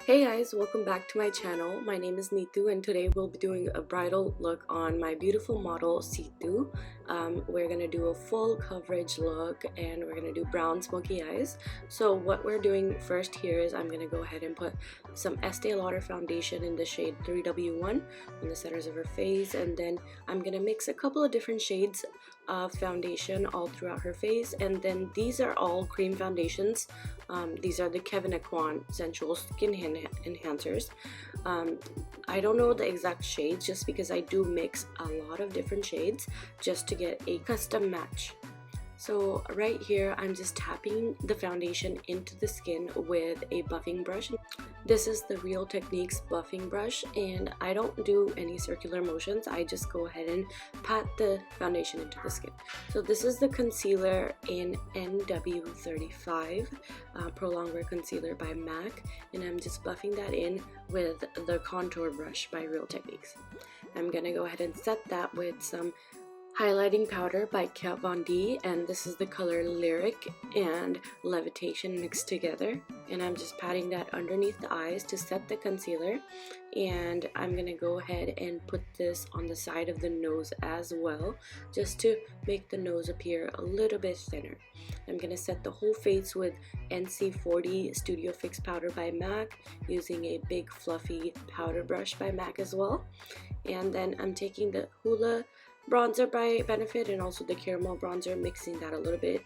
Hey guys, welcome back to my channel. My name is Neetu and today we'll be doing a bridal look on my beautiful model Situ. We're gonna do a full coverage look and we're gonna do brown smoky eyes. So what we're doing first here is I'm gonna go ahead and put some Estee Lauder foundation in the shade 3W1 on the centers of her face, and then I'm gonna mix a couple of different shades of foundation all throughout her face. And then these are all cream foundations. These are the Kevyn Sensual Skin Enhancers. I don't know the exact shades just because I do mix a lot of different shades just to get a custom match. So right here I'm just tapping the foundation into the skin with a buffing brush. This is the Real Techniques buffing brush and I don't do any circular motions. I just go ahead and pat the foundation into the skin. So this is the concealer in NW35 Pro Longwear Concealer by MAC, and I'm just buffing that in with the contour brush by Real Techniques. I'm gonna go ahead and set that with some highlighting powder by Kevyn, and this is the color Lyric and Levitation mixed together, and I'm just patting that underneath the eyes to set the concealer. And I'm gonna go ahead and put this on the side of the nose as well, just to make the nose appear a little bit thinner. I'm gonna set the whole face with NC40 Studio Fix powder by MAC, using a big fluffy powder brush by MAC as well. And then I'm taking the Hoola bronzer by Benefit and also the caramel bronzer, mixing that a little bit,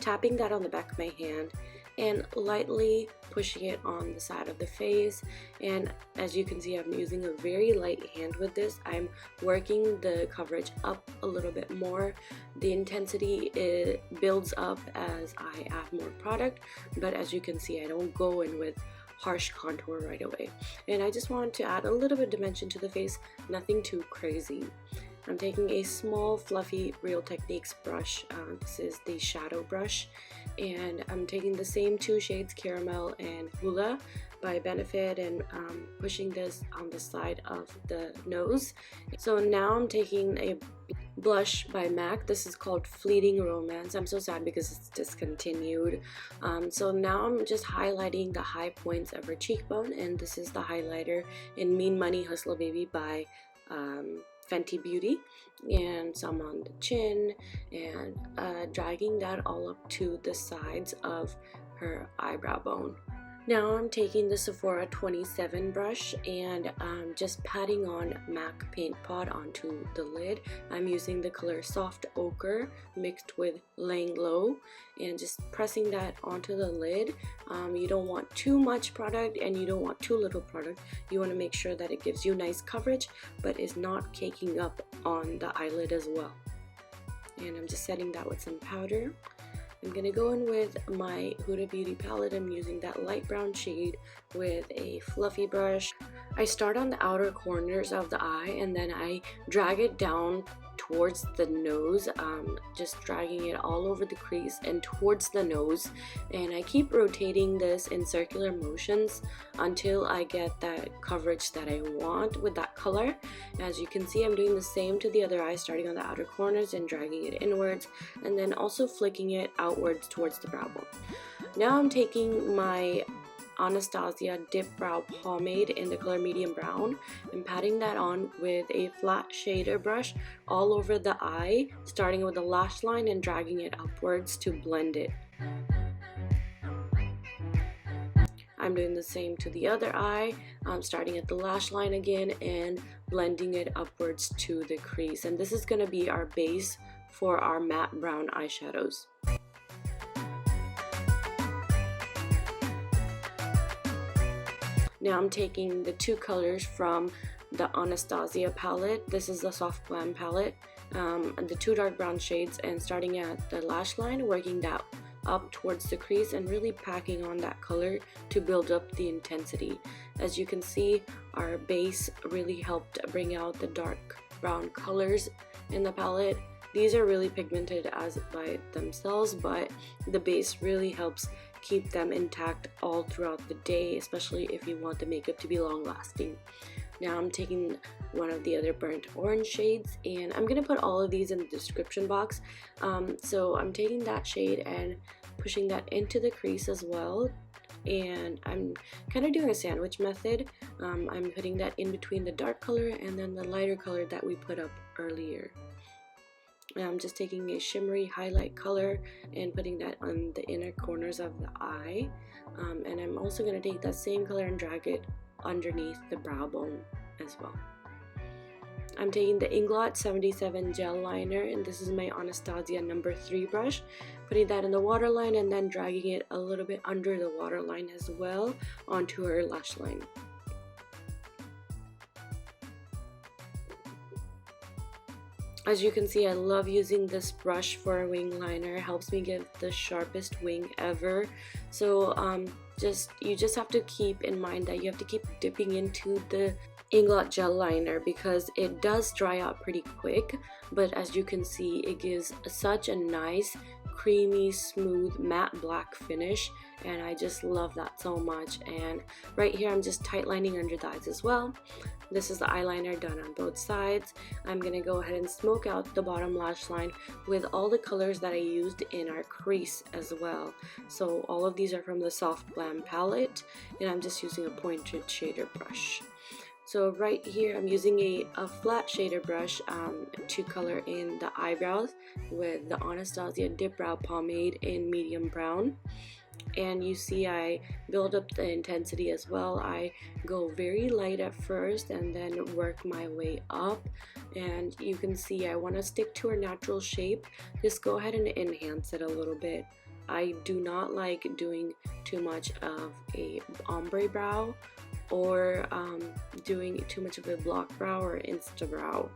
tapping that on the back of my hand and lightly pushing it on the side of the face. And as you can see, I'm using a very light hand with this. I'm working the coverage up a little bit more. The intensity builds up as I add more product, but as you can see, I don't go in with harsh contour right away. And I just want to add a little bit of dimension to the face, nothing too crazy. I'm taking a small fluffy Real Techniques brush. This is the shadow brush, and I'm taking the same two shades, Caramel and Hoola by Benefit, and pushing this on the side of the nose. So now I'm taking a blush by MAC. This is called Fleeting Romance. I'm so sad because it's discontinued. So now I'm just highlighting the high points of her cheekbone, and this is the highlighter in Mean Money Hustler Baby by Fenty Beauty, and some on the chin, and dragging that all up to the sides of her eyebrow bone. Now I'm taking the Sephora 27 brush and just patting on MAC Paint Pot onto the lid. I'm using the color Soft Ochre mixed with Laying Low and just pressing that onto the lid. You don't want too much product and you don't want too little product. You want to make sure that it gives you nice coverage but is not caking up on the eyelid as well. And I'm just setting that with some powder. I'm gonna go in with my Huda Beauty palette. I'm using that light brown shade with a fluffy brush. I start on the outer corners of the eye and then I drag it down towards the nose, just dragging it all over the crease and towards the nose, and I keep rotating this in circular motions until I get that coverage that I want with that color. As you can see, I'm doing the same to the other eye, starting on the outer corners and dragging it inwards and then also flicking it outwards towards the brow bone. Now I'm taking my Anastasi Dip Brow Pomade in the color Medium Brown and patting that on with a flat shader brush all over the eye, starting with the lash line and dragging it upwards to blend it. I'm doing the same to the other eye, starting at the lash line again and blending it upwards to the crease. And this is going to be our base for our matte brown eyeshadows. Now I'm taking the two colors from the Anastasia palette. This is the Soft Glam palette, the two dark brown shades, and starting at the lash line, working that up towards the crease and really packing on that color to build up the intensity. As you can see, our base really helped bring out the dark brown colors in the palette. These are really pigmented as by themselves, but the base really helps keep them intact all throughout the day, especially if you want the makeup to be long lasting. Now I'm taking one of the other burnt orange shades, and I'm gonna put all of these in the description box. So I'm taking that shade and pushing that into the crease as well, and I'm kind of doing a sandwich method. I'm putting that in between the dark color and then the lighter color that we put up earlier. I'm just taking a shimmery highlight color and putting that on the inner corners of the eye, and I'm also going to take that same color and drag it underneath the brow bone as well. I'm taking the Inglot 77 Gel Liner, and this is my Anastasi number 3 brush, putting that in the waterline and then dragging it a little bit under the waterline as well onto her lash line. As you can see, I love using this brush for a wing liner. It helps me give the sharpest wing ever. So you just have to keep in mind that you have to keep dipping into the Inglot Gel Liner because it does dry out pretty quick, but as you can see, it gives such a nice creamy smooth matte black finish, and I just love that so much. And right here I'm just tight lining under the eyes as well. This is the eyeliner done on both sides. I'm gonna go ahead and smoke out the bottom lash line with all the colors that I used in our crease as well. So all of these are from the Soft Glam palette, and I'm just using a pointed shader brush. So right here I'm using a flat shader brush to color in the eyebrows with the Anastasi Dip Brow Pomade in medium brown. And you see I build up the intensity as well. I go very light at first and then work my way up, and you can see I want to stick to her natural shape. Just go ahead and enhance it a little bit. I do not like doing too much of a ombre brow or doing too much of a block brow or insta brow.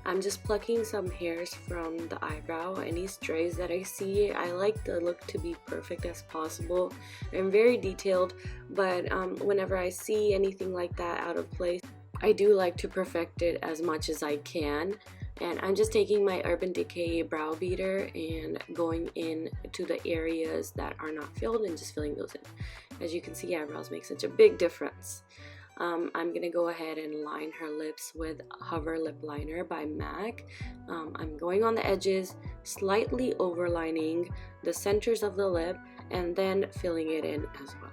I'm just plucking some hairs from the eyebrow. Any strays that I see, I like the look to be perfect as possible. I'm very detailed, but whenever I see anything like that out of place, I do like to perfect it as much as I can. And I'm just taking my Urban Decay brow beater and going in to the areas that are not filled and just filling those in. As you can see, eyebrows make such a big difference. I'm gonna go ahead and line her lips with Hover Lipliner by MAC. I'm going on the edges, slightly overlining the centers of the lip, and then filling it in as well.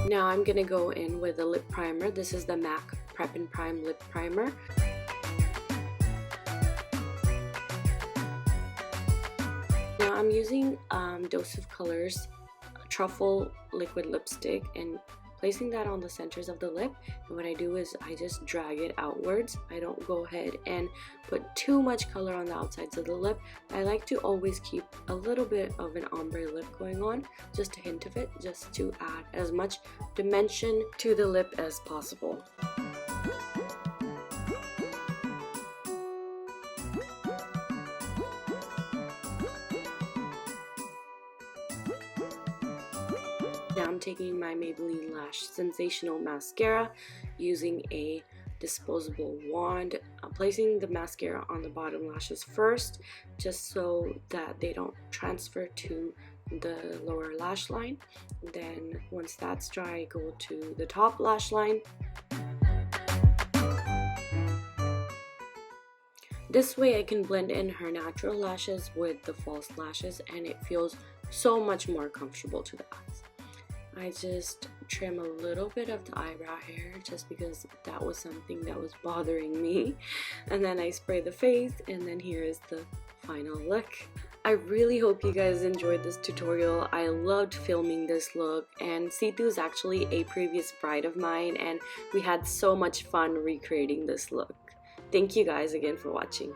Now I'm gonna go in with a lip primer. This is the MAC Prep and Prime Lip Primer. Now I'm using Dose of Colors Truffle liquid lipstick and placing that on the centers of the lip. And what I do is I just drag it outwards. I don't go ahead and put too much color on the outsides of the lip. I like to always keep a little bit of an ombre lip going on, just a hint of it, just to add as much dimension to the lip as possible. Now I'm taking my Maybelline Lash Sensational Mascara using a disposable wand. I'm placing the mascara on the bottom lashes first, just so that they don't transfer to the lower lash line. Then once that's dry, I go to the top lash line. This way I can blend in her natural lashes with the false lashes, and it feels so much more comfortable to the eyes. I just trim a little bit of the eyebrow hair just because that was something that was bothering me, and then I spray the face, and then here is the final look. I really hope you guys enjoyed this tutorial. I loved filming this look, and Situ is actually a previous bride of mine, and we had so much fun recreating this look. Thank you guys again for watching.